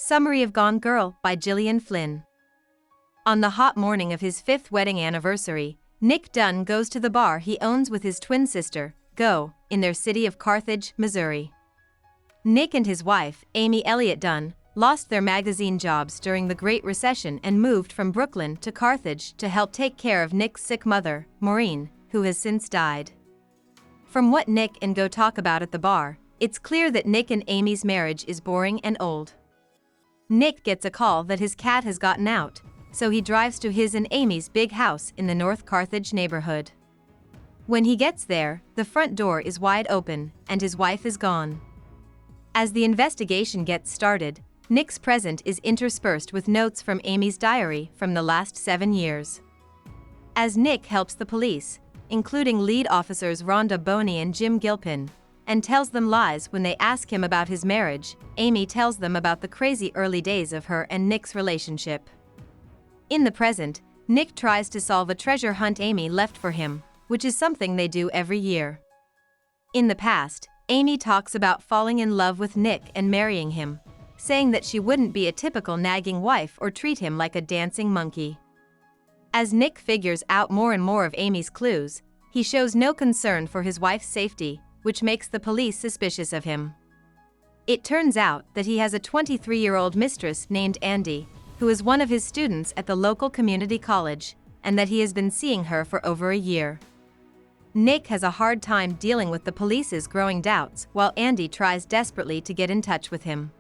Summary of Gone Girl by Gillian Flynn. On the hot morning of his 5th wedding anniversary, Nick Dunn goes to the bar he owns with his twin sister, Go, in their city of Carthage, Missouri. Nick and his wife, Amy Elliott Dunn, lost their magazine jobs during the Great Recession and moved from Brooklyn to Carthage to help take care of Nick's sick mother, Maureen, who has since died. From what Nick and Go talk about at the bar, it's clear that Nick and Amy's marriage is boring and old. Nick gets a call that his cat has gotten out, so he drives to his and Amy's big house in the North Carthage neighborhood. When he gets there, the front door is wide open, and his wife is gone. As the investigation gets started, Nick's present is interspersed with notes from Amy's diary from the last 7 years. As Nick helps the police, including lead officers Rhonda Boney and Jim Gilpin, and tells them lies when they ask him about his marriage, Amy tells them about the crazy early days of her and Nick's relationship. In the present, Nick tries to solve a treasure hunt Amy left for him, which is something they do every year. In the past, Amy talks about falling in love with Nick and marrying him, saying that she wouldn't be a typical nagging wife or treat him like a dancing monkey. As Nick figures out more and more of Amy's clues, he shows no concern for his wife's safety, which makes the police suspicious of him. It turns out that he has a 23-year-old mistress named Andy, who is one of his students at the local community college, and that he has been seeing her for over a year. Nick has a hard time dealing with the police's growing doubts while Andy tries desperately to get in touch with him.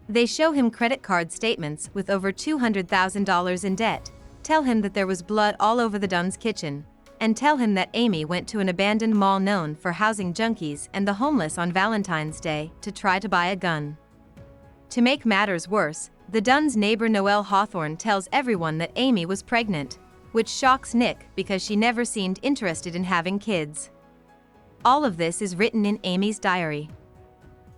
They show him credit card statements with over $200,000 in debt, tell him that there was blood all over the Dunn's kitchen, and tell him that Amy went to an abandoned mall known for housing junkies and the homeless on Valentine's Day to try to buy a gun. To make matters worse, the Dunn's neighbor Noelle Hawthorne tells everyone that Amy was pregnant, which shocks Nick because she never seemed interested in having kids. All of this is written in Amy's diary.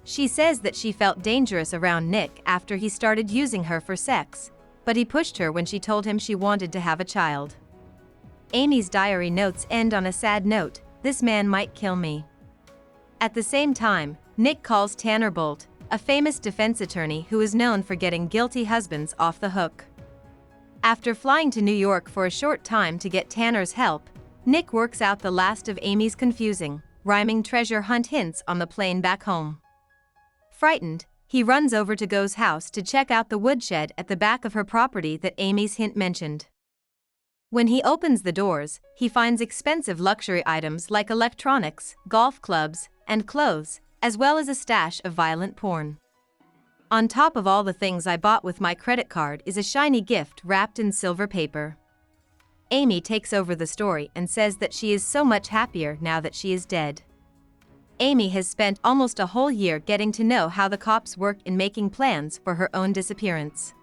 She says that she felt dangerous around Nick after he started using her for sex, but he pushed her when she told him she wanted to have a child. Amy's diary notes end on a sad note: "This man might kill me." At the same time, Nick calls Tanner Bolt, a famous defense attorney who is known for getting guilty husbands off the hook. After flying to New York for a short time to get Tanner's help, Nick works out the last of Amy's confusing, rhyming treasure hunt hints on the plane back home. Frightened, he runs over to Go's house to check out the woodshed at the back of her property that Amy's hint mentioned. When he opens the doors, he finds expensive luxury items like electronics, golf clubs, and clothes, as well as a stash of violent porn. On top of all the things I bought with my credit card is a shiny gift wrapped in silver paper. Amy takes over the story and says that she is so much happier now that she is dead. Amy has spent almost a whole year getting to know how the cops work in making plans for her own disappearance.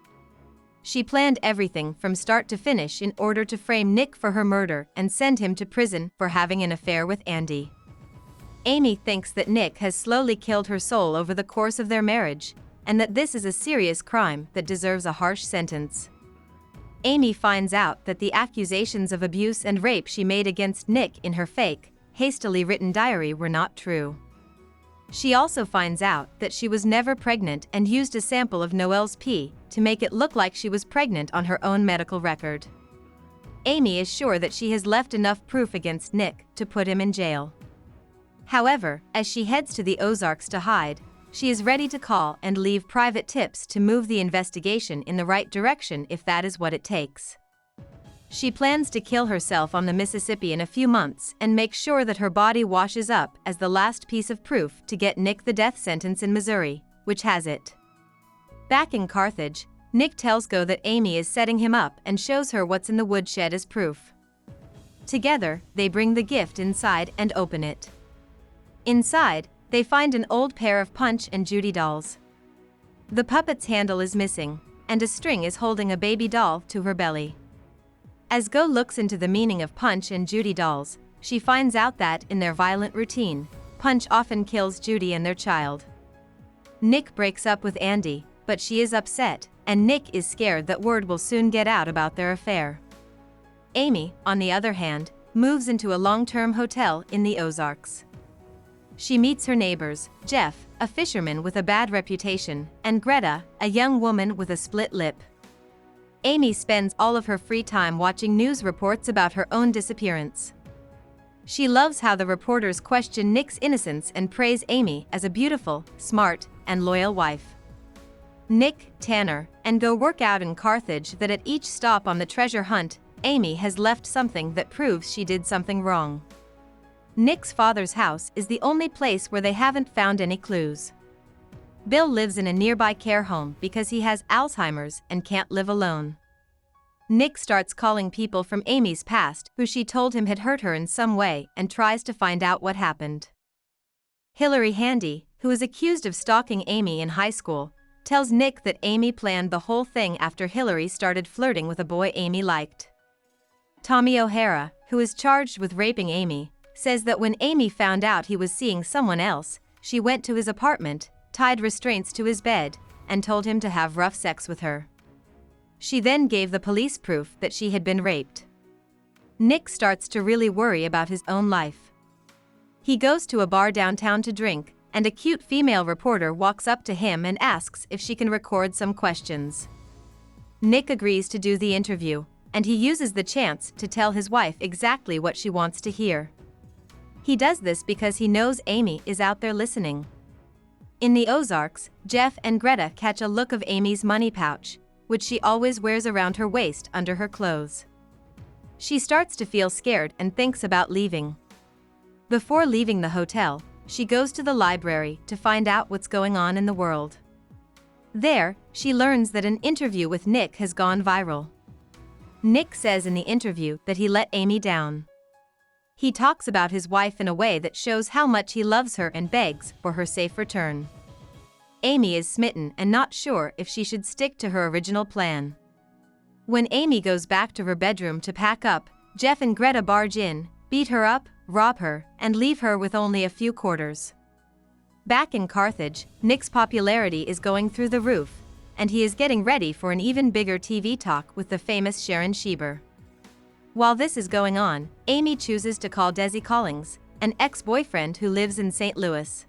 She planned everything from start to finish in order to frame Nick for her murder and send him to prison for having an affair with Andy. Amy thinks that Nick has slowly killed her soul over the course of their marriage, and that this is a serious crime that deserves a harsh sentence. Amy finds out that the accusations of abuse and rape she made against Nick in her fake, hastily written diary were not true. She also finds out that she was never pregnant and used a sample of Noelle's pee to make it look like she was pregnant on her own medical record. Amy is sure that she has left enough proof against Nick to put him in jail. However, as she heads to the Ozarks to hide, she is ready to call and leave private tips to move the investigation in the right direction if that is what it takes. She plans to kill herself on the Mississippi in a few months and make sure that her body washes up as the last piece of proof to get Nick the death sentence in Missouri, which has it. Back in Carthage, Nick tells Go that Amy is setting him up and shows her what's in the woodshed as proof. Together, they bring the gift inside and open it. Inside, they find an old pair of Punch and Judy dolls. The puppet's handle is missing, and a string is holding a baby doll to her belly. As Go looks into the meaning of Punch and Judy dolls, she finds out that, in their violent routine, Punch often kills Judy and their child. Nick breaks up with Andy, but she is upset, and Nick is scared that word will soon get out about their affair. Amy, on the other hand, moves into a long-term hotel in the Ozarks. she meets her neighbors, Jeff, a fisherman with a bad reputation, and Greta, a young woman with a split lip. Amy spends all of her free time watching news reports about her own disappearance. She loves how the reporters question Nick's innocence and praise Amy as a beautiful, smart, and loyal wife. Nick, Tanner, and go work out in Carthage that at each stop on the treasure hunt, Amy has left something that proves she did something wrong. Nick's father's house is the only place where they haven't found any clues. Bill lives in a nearby care home because he has Alzheimer's and can't live alone. Nick starts calling people from Amy's past who she told him had hurt her in some way and tries to find out what happened. Hillary Handy, who is accused of stalking Amy in high school, tells Nick that Amy planned the whole thing after Hillary started flirting with a boy Amy liked. Tommy O'Hara, who is charged with raping Amy, says that when Amy found out he was seeing someone else, she went to his apartment, tied restraints to his bed, and told him to have rough sex with her. She then gave the police proof that she had been raped. Nick starts to really worry about his own life. He goes to a bar downtown to drink, and a cute female reporter walks up to him and asks if she can record some questions. Nick agrees to do the interview, and he uses the chance to tell his wife exactly what she wants to hear. He does this because he knows Amy is out there listening. In the Ozarks, Jeff and Greta catch a look of Amy's money pouch, which she always wears around her waist under her clothes. She starts to feel scared and thinks about leaving. Before leaving the hotel, she goes to the library to find out what's going on in the world. There, she learns that an interview with Nick has gone viral. Nick says in the interview that he let Amy down. He talks about his wife in a way that shows how much he loves her and begs for her safe return. Amy is smitten and not sure if she should stick to her original plan. When Amy goes back to her bedroom to pack up, Jeff and Greta barge in, beat her up, rob her, and leave her with only a few quarters. Back in Carthage, Nick's popularity is going through the roof, and he is getting ready for an even bigger TV talk with the famous Sharon Schieber. While this is going on, Amy chooses to call Desi Collins, an ex-boyfriend who lives in St. Louis.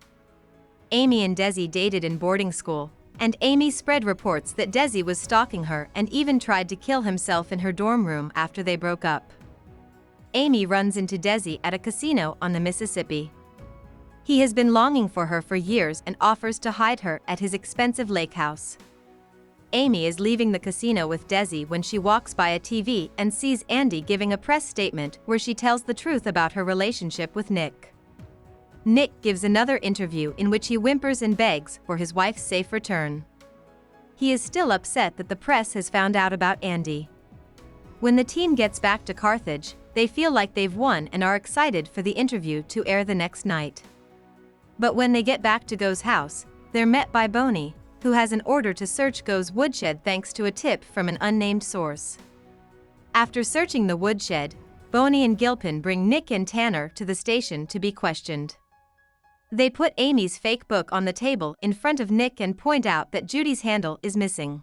Amy and Desi dated in boarding school, and Amy spread reports that Desi was stalking her and even tried to kill himself in her dorm room after they broke up. Amy runs into Desi at a casino on the Mississippi. He has been longing for her for years and offers to hide her at his expensive lake house. Amy is leaving the casino with Desi when she walks by a TV and sees Andy giving a press statement where she tells the truth about her relationship with Nick. Nick gives another interview in which he whimpers and begs for his wife's safe return. He is still upset that the press has found out about Andy. When the team gets back to Carthage, they feel like they've won and are excited for the interview to air the next night. But when they get back to Go's house, they're met by Boney, who has an order to search Go's woodshed thanks to a tip from an unnamed source. After searching the woodshed, Boney and Gilpin bring Nick and Tanner to the station to be questioned. They put Amy's fake book on the table in front of Nick and point out that Judy's handle is missing.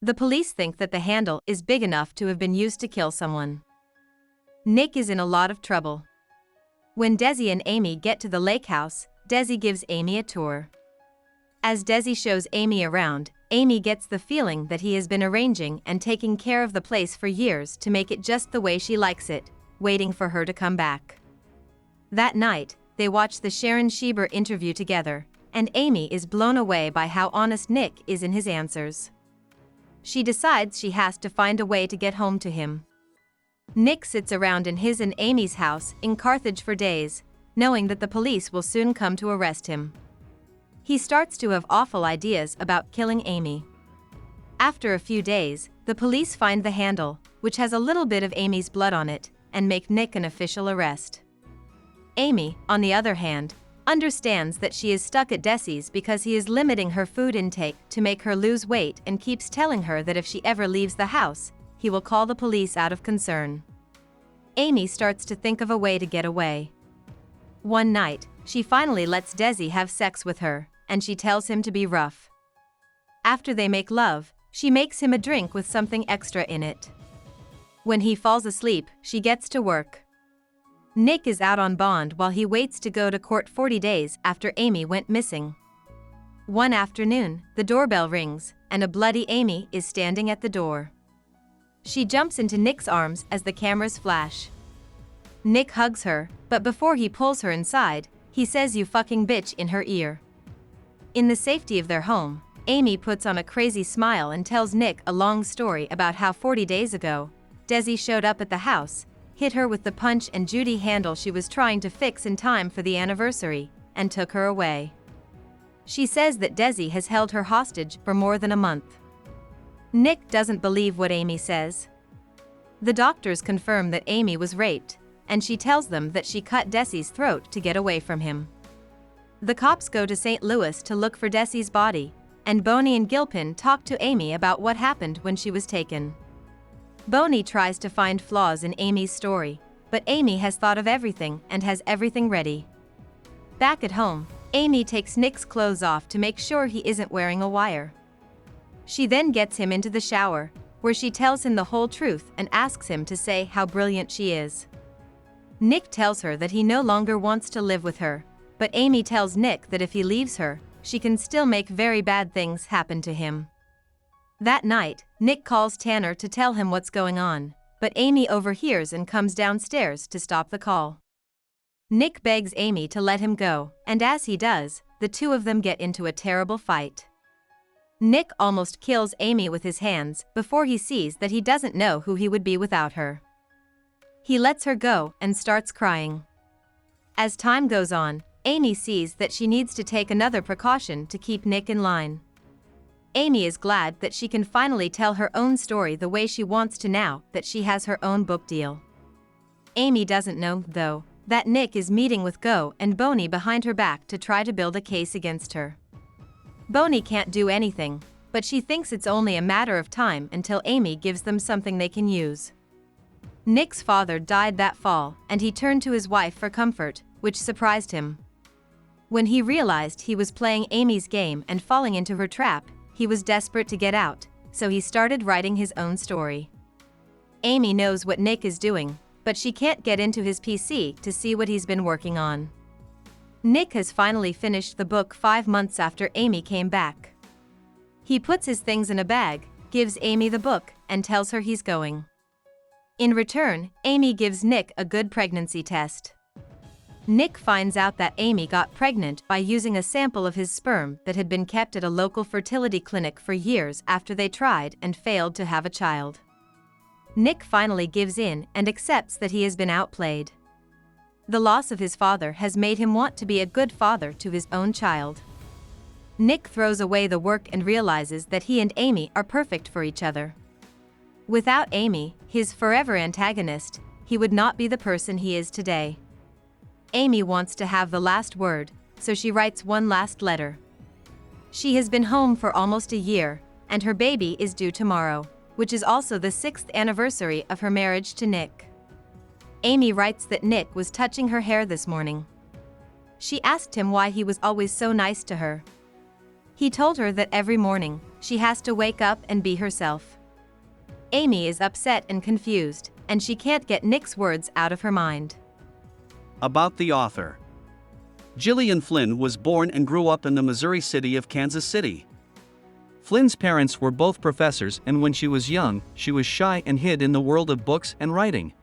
The police think that the handle is big enough to have been used to kill someone. Nick is in a lot of trouble. When Desi and Amy get to the lake house, Desi gives Amy a tour. As Desi shows Amy around, Amy gets the feeling that he has been arranging and taking care of the place for years to make it just the way she likes it, waiting for her to come back. That night, they watch the Sharon Schieber interview together, and Amy is blown away by how honest Nick is in his answers. She decides she has to find a way to get home to him. Nick sits around in his and Amy's house in Carthage for days, knowing that the police will soon come to arrest him. He starts to have awful ideas about killing Amy. After a few days, the police find the handle, which has a little bit of Amy's blood on it, and make Nick an official arrest. Amy, on the other hand, understands that she is stuck at Desi's because he is limiting her food intake to make her lose weight and keeps telling her that if she ever leaves the house, he will call the police out of concern. Amy starts to think of a way to get away. One night, she finally lets Desi have sex with her, and she tells him to be rough. After they make love, she makes him a drink with something extra in it. When he falls asleep, she gets to work. Nick is out on bond while he waits to go to court 40 days after Amy went missing. One afternoon, the doorbell rings, and a bloody Amy is standing at the door. She jumps into Nick's arms as the cameras flash. Nick hugs her, but before he pulls her inside, he says "you fucking bitch" in her ear. In the safety of their home, Amy puts on a crazy smile and tells Nick a long story about how 40 days ago, Desi showed up at the house, hit her with the punch and Judy handle she was trying to fix in time for the anniversary, and took her away. She says that Desi has held her hostage for more than a month. Nick doesn't believe what Amy says. The doctors confirm that Amy was raped, and she tells them that she cut Desi's throat to get away from him. The cops go to St. Louis to look for Desi's body, and Boney and Gilpin talk to Amy about what happened when she was taken. Boney tries to find flaws in Amy's story, but Amy has thought of everything and has everything ready. Back at home, Amy takes Nick's clothes off to make sure he isn't wearing a wire. She then gets him into the shower, where she tells him the whole truth and asks him to say how brilliant she is. Nick tells her that he no longer wants to live with her, but Amy tells Nick that if he leaves her, she can still make very bad things happen to him. That night, Nick calls Tanner to tell him what's going on, but Amy overhears and comes downstairs to stop the call. Nick begs Amy to let him go, and as he does, the two of them get into a terrible fight. Nick almost kills Amy with his hands before he sees that he doesn't know who he would be without her. He lets her go and starts crying. As time goes on, Amy sees that she needs to take another precaution to keep Nick in line. Amy is glad that she can finally tell her own story the way she wants to now that she has her own book deal. Amy doesn't know, though, that Nick is meeting with Go and Boney behind her back to try to build a case against her. Boney can't do anything, but she thinks it's only a matter of time until Amy gives them something they can use. Nick's father died that fall, and he turned to his wife for comfort, which surprised him. When he realized he was playing Amy's game and falling into her trap, he was desperate to get out, so he started writing his own story. Amy knows what Nick is doing, but she can't get into his PC to see what he's been working on. Nick has finally finished the book 5 months after Amy came back. He puts his things in a bag, gives Amy the book, and tells her he's going. In return, Amy gives Nick a good pregnancy test. Nick finds out that Amy got pregnant by using a sample of his sperm that had been kept at a local fertility clinic for years after they tried and failed to have a child. Nick finally gives in and accepts that he has been outplayed. The loss of his father has made him want to be a good father to his own child. Nick throws away the work and realizes that he and Amy are perfect for each other. Without Amy, his forever antagonist, he would not be the person he is today. Amy wants to have the last word, so she writes one last letter. She has been home for almost a year, and her baby is due tomorrow, which is also the 6th anniversary of her marriage to Nick. Amy writes that Nick was touching her hair this morning. She asked him why he was always so nice to her. He told her that every morning, she has to wake up and be herself. Amy is upset and confused, and she can't get Nick's words out of her mind. About the author. Gillian Flynn was born and grew up in the Missouri city of Kansas City. Flynn's parents were both professors, and when she was young, she was shy and hid in the world of books and writing.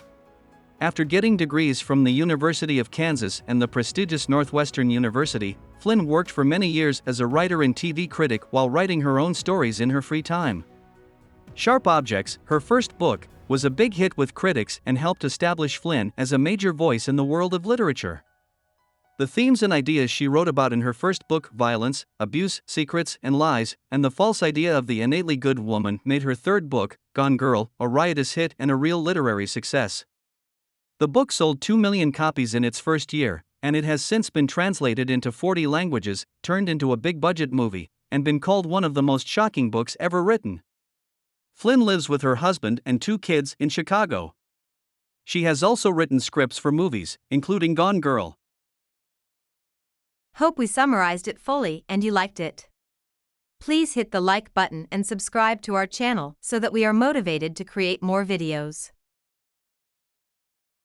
After getting degrees from the University of Kansas and the prestigious Northwestern University, Flynn worked for many years as a writer and TV critic while writing her own stories in her free time. Sharp Objects, her first book, was a big hit with critics and helped establish Flynn as a major voice in the world of literature. The themes and ideas she wrote about in her first book, violence, abuse, secrets, and lies, and the false idea of the innately good woman, made her third book, Gone Girl, a riotous hit and a real literary success. The book sold 2 million copies in its first year, and it has since been translated into 40 languages, turned into a big-budget movie, and been called one of the most shocking books ever written. Flynn lives with her husband and 2 kids in Chicago. She has also written scripts for movies, including Gone Girl. Hope we summarized it fully and you liked it. Please hit the like button and subscribe to our channel so that we are motivated to create more videos.